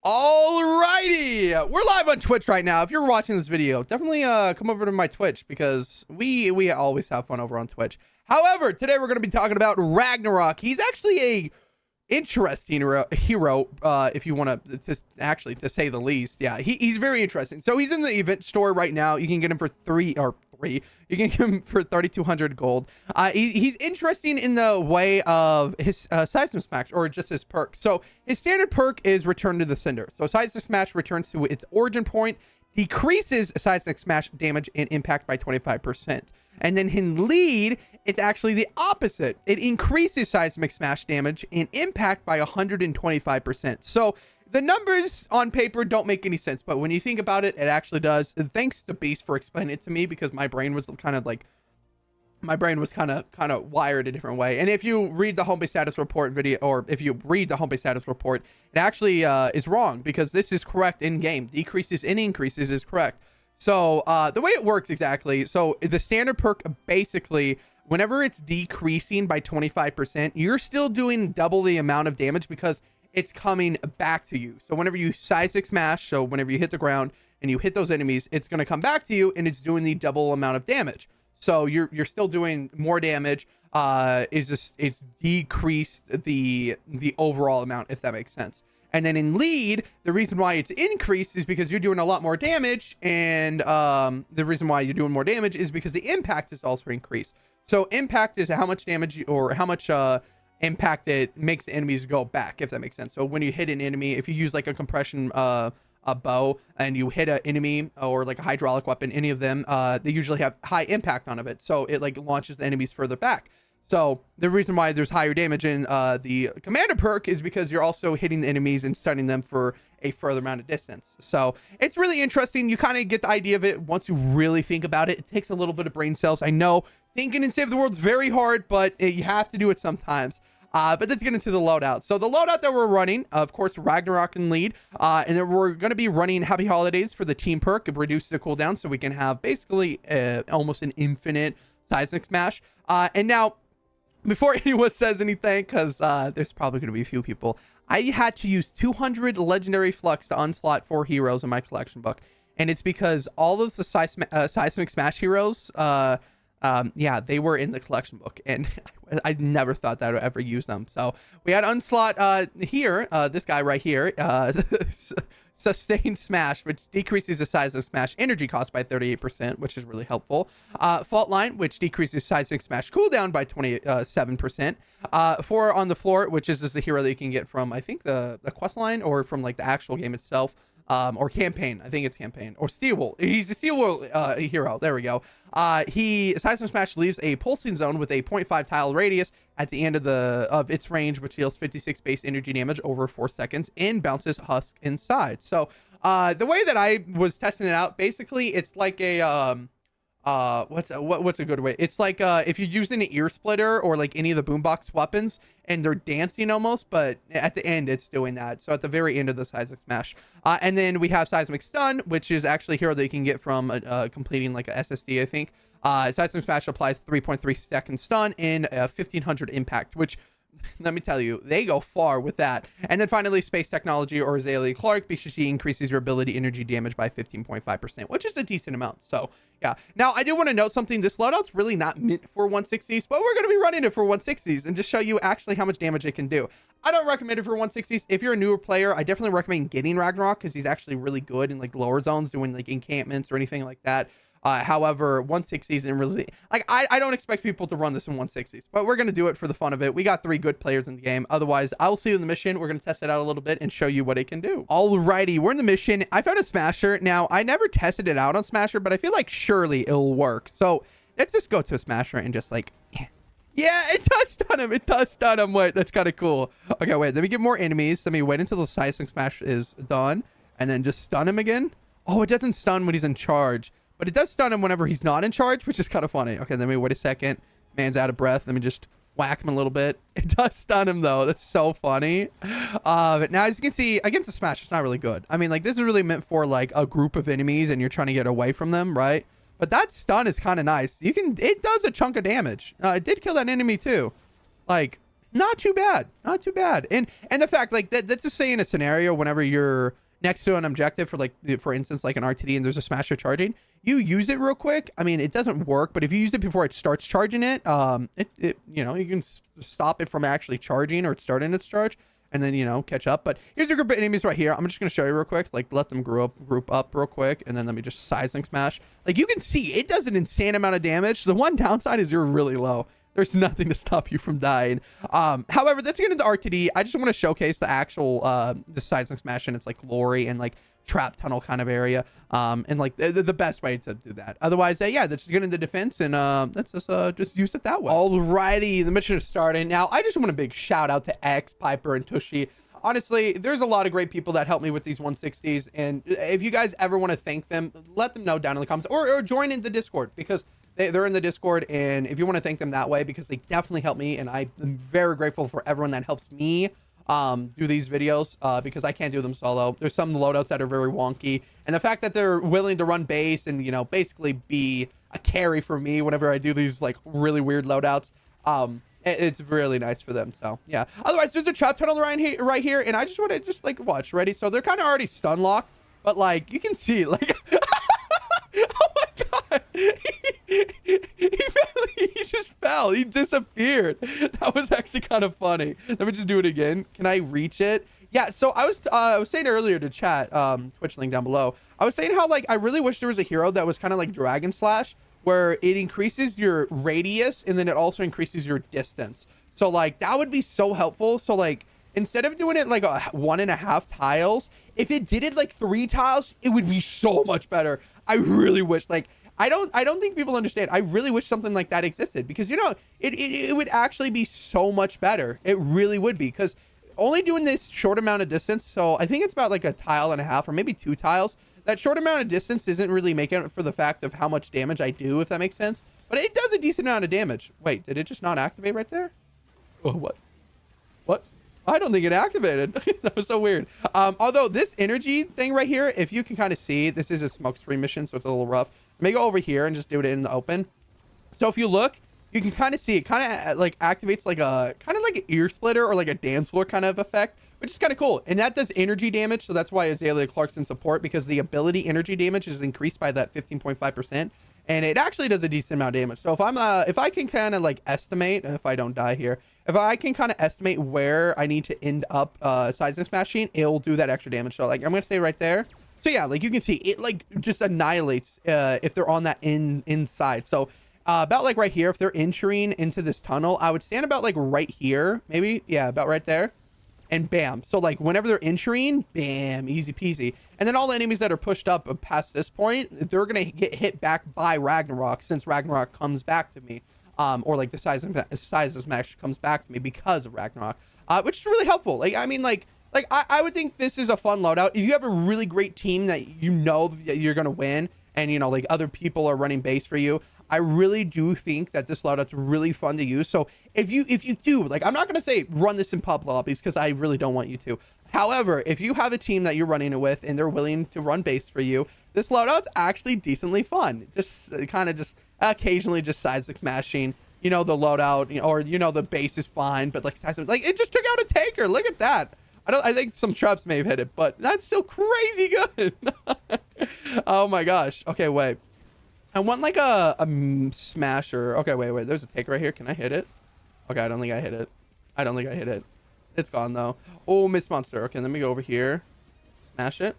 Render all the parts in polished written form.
Alrighty, we're live on Twitch right now. If you're watching this video, definitely come over to my Twitch because we always have fun over on Twitch. However, today we're going to be talking about Ragnarok. He's actually a interesting hero, if you want to say the least. Yeah, he's very interesting. So he's in the event store right now. You can get him for three. You can get him for 3,200 gold. He's interesting in the way of his Seismic Smash, or just his perk. So his standard perk is Return to the Cinder. So Seismic Smash returns to its origin point, decreases Seismic Smash damage and impact by 25%. And then in lead, it's actually the opposite. It increases Seismic Smash damage and impact by 125%. So the numbers on paper don't make any sense, but when you think about it, it actually does. Thanks to Beast for explaining it to me, because my brain was kind of wired a different way. And if you read the home base status report video, or if you read the home base status report, it actually is wrong, because this is correct in game. Decreases and increases is correct. So the way it works exactly, so the standard perk, basically whenever it's decreasing by 25%, you're still doing double the amount of damage because it's coming back to you. So whenever you Seismic Smash, so whenever you hit the ground and you hit those enemies, it's going to come back to you and it's doing the double amount of damage. So you're still doing more damage. It's decreased the overall amount, if that makes sense. And then in lead, the reason why it's increased is because you're doing a lot more damage, and the reason why you're doing more damage is because the impact is also increased. So impact is how much damage or how much impact it makes the enemies go back, if that makes sense. So when you hit an enemy, if you use like a compression a bow and you hit an enemy, or like a hydraulic weapon, any of them, they usually have high impact on it, so it like launches the enemies further back. So the reason why there's higher damage in the commander perk is because you're also hitting the enemies and stunning them for a further amount of distance. So it's really interesting. You kind of get the idea of it once you really think about it. It takes a little bit of brain cells. I know thinking and save the world's very hard, but you have to do it sometimes. But let's get into the loadout. So the loadout that we're running, of course, Ragnarok in lead, and then we're going to be running Happy Holidays for the team perk. It reduces the cooldown, so we can have basically almost an infinite Seismic Smash. And now, before anyone says anything, because there's probably going to be a few people, I had to use 200 legendary flux to unslot 4 heroes in my collection book, and it's because all of the Seismic Smash heroes, yeah, they were in the collection book, and I never thought that I would ever use them. So we had unslot here, this guy right here, Sustained Smash, which decreases the Seismic Smash energy cost by 38%, which is really helpful. Fault Line, which decreases Seismic Smash cooldown by 27%. 4 on the Floor, which is the hero that you can get from, I think, the quest line, or from like the actual game itself. Or campaign. I think it's campaign. Or Steel Wool. He's a Steel Wool hero. There we go. Seismic Smash leaves a pulsing zone with a 0.5 tile radius at the end of its range, which deals 56 base energy damage over 4 seconds and bounces husk inside. So the way that I was testing it out, basically it's like a what's a good way? It's like if you're using an ear splitter or like any of the boombox weapons and they're dancing almost, but at the end it's doing that. So at the very end of the Seismic Smash. And then we have Seismic Stun, which is actually a hero that you can get from completing like a SSD, I think. Seismic Smash applies 3.3 second stun and 1500 impact, which, let me tell you, they go far with that. And then finally, Space Technology, or Azalea Clark, because she increases your ability energy damage by 15.5%, which is a decent amount. So yeah. Now I do want to note something. This loadout's really not meant for 160s, but we're going to be running it for 160s and just show you actually how much damage it can do. I don't recommend it for 160s. If you're a newer player, I definitely recommend getting Ragnarok, because he's actually really good in like lower zones, doing like encampments or anything like that. However, 160s and really, like, I don't expect people to run this in 160s, but we're going to do it for the fun of it. We got 3 good players in the game. Otherwise, I'll see you in the mission. We're going to test it out a little bit and show you what it can do. Alrighty, we're in the mission. I found a Smasher. Now, I never tested it out on Smasher, but I feel like surely it'll work. So let's just go to a Smasher and just like, yeah, it does stun him. It does stun him. Wait, that's kind of cool. Okay, wait, let me get more enemies. Let me wait until the Seismic Smash is done and then just stun him again. Oh, it doesn't stun when he's in charge, but it does stun him whenever he's not in charge, which is kind of funny. Okay, let me wait a second. Man's out of breath. Let me just whack him a little bit. It does stun him, though. That's so funny. But now, as you can see, against the Smash, it's not really good. I mean, like, this is really meant for, like, a group of enemies, and you're trying to get away from them, right? But that stun is kind of nice. It does a chunk of damage. It did kill that enemy, too. Like, Not too bad. Not too bad. And the fact, like, that's just saying a scenario whenever you're next to an objective for, like, for instance, like an RTD and there's a smasher charging, you use it real quick. I mean, it doesn't work, but if you use it before it starts charging it, you know, you can stop it from actually charging or starting its charge and then, you know, catch up. But here's a group of enemies right here. I'm just going to show you real quick, like, let them group up real quick. And then let me just seismic smash. Like, you can see it does an insane amount of damage. The one downside is you're really low. There's nothing to stop you from dying. However, let's get into RTD. I just want to showcase the actual the seismic smash and its like glory and like trap tunnel kind of area. And like the best way to do that. Otherwise, yeah, let's just get into defense and let's just use it that way. Alrighty, the mission is starting. Now, I just want a big shout out to X, Piper, and Tushy. Honestly, there's a lot of great people that help me with these 160s. And if you guys ever want to thank them, let them know down in the comments or join in the Discord because they're in the Discord, and if you want to thank them that way, because they definitely help me, and I'm very grateful for everyone that helps me do these videos, because I can't do them solo. There's some loadouts that are very wonky, and the fact that they're willing to run base and, you know, basically be a carry for me whenever I do these like really weird loadouts, it's really nice for them. So yeah. Otherwise, there's a trap tunnel right here, and I just want to just like watch. Ready? So they're kind of already stun locked, but like you can see, like. Oh my god. He just fell. He disappeared. That was actually kind of funny. Let me just do it again. Can I reach it? Yeah, so I was saying earlier to chat, Twitch link down below. I was saying how like I really wish there was a hero that was kind of like Dragon Slash, where it increases your radius and then it also increases your distance. So like that would be so helpful. So like instead of doing it like a 1.5 tiles, if it did it like 3 tiles, it would be so much better. I really wish, like, I don't think people understand. I really wish something like that existed because, you know, it would actually be so much better. It really would be, because only doing this short amount of distance. So I think it's about like a tile and a half or maybe 2 tiles. That short amount of distance isn't really making it for the fact of how much damage I do, if that makes sense. But it does a decent amount of damage. Wait, did it just not activate right there? Oh, what? I don't think it activated. That was so weird. Although this energy thing right here, if you can kind of see, this is a smoke screen mission, so it's a little rough. Let me go over here and just do it in the open. So if you look, you can kind of see it kind of like activates like a kind of like an ear splitter or like a dance floor kind of effect, which is kind of cool. And that does energy damage. So that's why Azalea Clark's in support, because the ability energy damage is increased by that 15.5%. And it actually does a decent amount of damage. So if I can kind of like estimate, if I don't die here, if I can kind of estimate where I need to end up seismic smashing, it'll do that extra damage. So like I'm gonna stay right there. So yeah, like you can see it like just annihilates if they're on that inside. So about like right here, if they're entering into this tunnel, I would stand about like right here, maybe. Yeah, about right there. And bam. So like whenever they're entering, bam, easy peasy. And then all the enemies that are pushed up past this point, they're going to get hit back by Ragnarok, since Ragnarok comes back to me. Or like the size of smash comes back to me because of Ragnarok, which is really helpful. Like, I mean, like I would think this is a fun loadout. If you have a really great team that you know that you're going to win, and, you know, like other people are running base for you, I really do think that this loadout's really fun to use. So if you do, like, I'm not going to say run this in pub lobbies because I really don't want you to. However, if you have a team that you're running it with and they're willing to run base for you, this loadout's actually decently fun. Just kind of just occasionally just seismic smashing, you know, the loadout, you know, or, you know, the base is fine, but like seismic, like it just took out a tanker. Look at that. I think some traps may have hit it, but that's still crazy good. Oh my gosh. Okay, wait. I want like a smasher. Okay, wait. There's a take right here. Can I hit it? Okay, I don't think I hit it. It's gone though. Oh, Miss Monster. Okay, let me go over here. Smash it.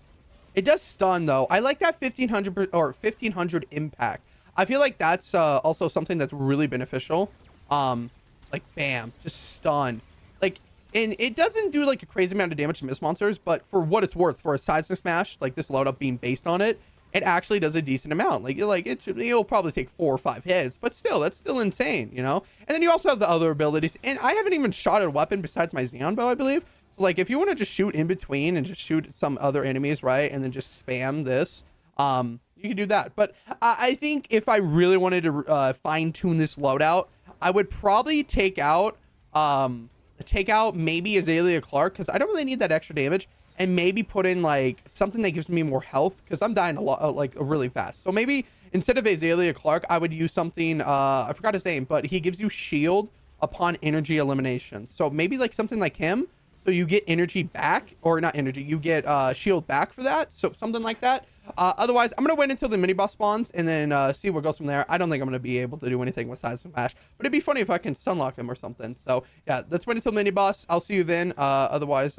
It does stun though. I like that 1500 impact. I feel like that's also something that's really beneficial. Like bam, just stun. Like, and it doesn't do like a crazy amount of damage to Miss Monsters, but for what it's worth, for a seismic smash like this loadout being based on it, it actually does a decent amount. Like it'll probably take 4 or 5 hits, but still, that's still insane, you know? And then you also have the other abilities, and I haven't even shot a weapon besides my Xeon bow, I believe. So like if you want to just shoot in between and just shoot some other enemies, right, and then just spam this, you can do that. But I think if I really wanted to fine tune this loadout, I would probably take out maybe Azalea Clark, because I don't really need that extra damage, and maybe put in like something that gives me more health, because I'm dying a lot, like really fast. So maybe instead of Azalea Clark, I would use something, I forgot his name, but he gives you shield upon energy elimination. So maybe like something like him. So you get energy back, or not energy, you get shield back for that. So something like that. Otherwise, I'm going to wait until the mini boss spawns and then see what goes from there. I don't think I'm going to be able to do anything with Seismic Smash, but it'd be funny if I can stunlock him or something. So yeah, let's wait until mini boss. I'll see you then. Otherwise,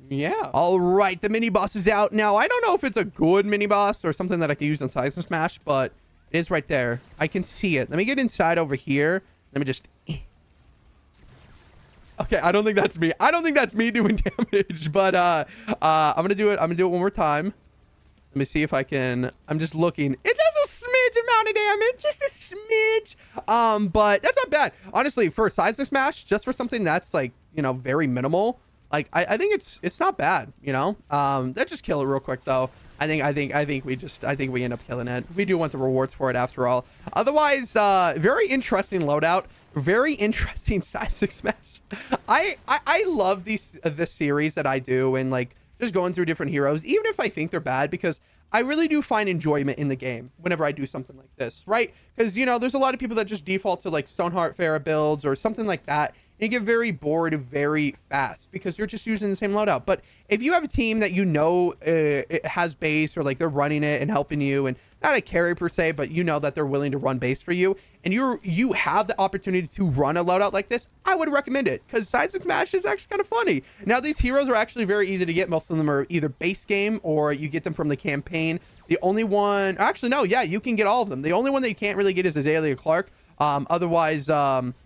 yeah. All right, the mini boss is out. Now, I don't know if it's a good mini boss or something that I can use on Seismic Smash, but it is right there. I can see it. Let me get inside over here. Let me just... Okay, I don't think that's me. I don't think that's me doing damage, but I'm gonna do it. I'm gonna do it one more time. Let me see if I can. I'm just looking. It does a smidge amount of damage, just a smidge. But that's not bad, honestly. For a Seismic Smash, just for something that's like, you know, very minimal. Like I think it's not bad, you know. Let's just kill it real quick though. I think we end up killing it. We do want the rewards for it after all. Otherwise, very interesting loadout. Very interesting Seismic Smash. I love this series that I do, and like just going through different heroes, even if I think they're bad, because I really do find enjoyment in the game whenever I do something like this, right? Because, you know, there's a lot of people that just default to like Stoneheart Farah builds or something like that. You get very bored very fast because you're just using the same loadout. But if you have a team that you know it has base, or like they're running it and helping you, and not a carry per se, but you know that they're willing to run base for you, and you have the opportunity to run a loadout like this, I would recommend it, because Seismic Smash is actually kind of funny. Now, these heroes are actually very easy to get. Most of them are either base game or you get them from the campaign. The only one, actually no, yeah, you can get all of them. The only one that you can't really get is Azalea Clark. Otherwise,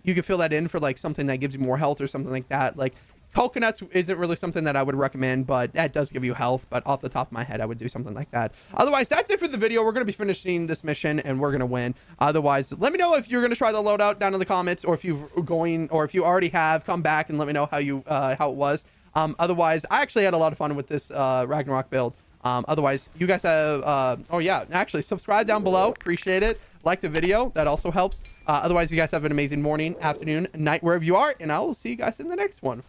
you can fill that in for like something that gives you more health or something like that. Like coconuts isn't really something that I would recommend, but that does give you health. But off the top of my head, I would do something like that. Otherwise, that's it for the video. We're going to be finishing this mission and we're going to win. Otherwise, let me know if you're going to try the loadout down in the comments, or if you already have, come back and let me know how it was. Otherwise, I actually had a lot of fun with this Ragnarok build. Otherwise, you guys have oh yeah, actually subscribe down below, appreciate it. Like the video, that also helps. Otherwise, you guys have an amazing morning, afternoon, night, wherever you are, and I will see you guys in the next one.